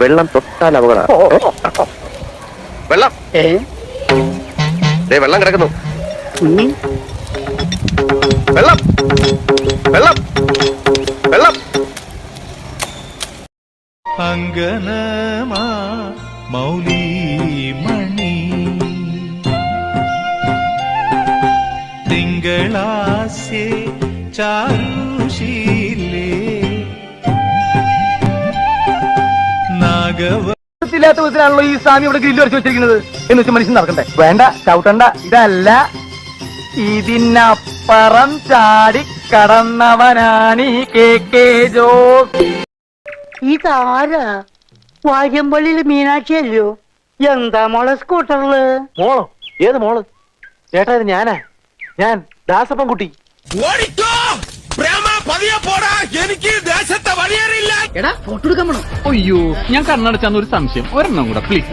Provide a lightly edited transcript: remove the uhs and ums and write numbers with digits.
വെള്ളം തൊട്ടാൽ അപകടം. വെള്ളം വെള്ളം കിടക്കുന്നു. വെള്ളം വെള്ളം വെള്ളം. അങ്കനമാ മൗലിമണി തിങ്കളാസ്യേ ചാരുശീലേ നാഗവത്തില്ലാത്ത വിധത്തിലാണല്ലോ ഈ സ്വാമി ഇവിടെ ഗ്രില്ല് വരച്ച് വെച്ചിരിക്കുന്നത്. എന്ന് വെച്ചാൽ മനുഷ്യൻ നടക്കണ്ടേ? വേണ്ട, ചവിട്ടണ്ട. ഇതല്ല, ഇതിനപ്പുറം ചാടി കടന്നവനാണ് ഈ കെ ജോസ്. ഇതാരാ? വാര്യമ്പള്ളിയില് മീനാക്ഷിയല്ലോ. എന്താ മോളെ സ്കൂട്ടറില്? മോളോ? ഏത് മോള്? ചേട്ടാ, ഇത് ഞാനാ. ഞാൻ ദാസപ്പൻ കുട്ടി. എനിക്ക് ദേശത്തെ വഴിയേറില്ല. എടാ, ഫോട്ടോ എടുക്കാൻ വേണം. അയ്യോ, ഞാൻ കണ്ണടച്ചാന്നൊരു സംശയം. ഒരെണ്ണം കൂടെ പ്ലീസ്.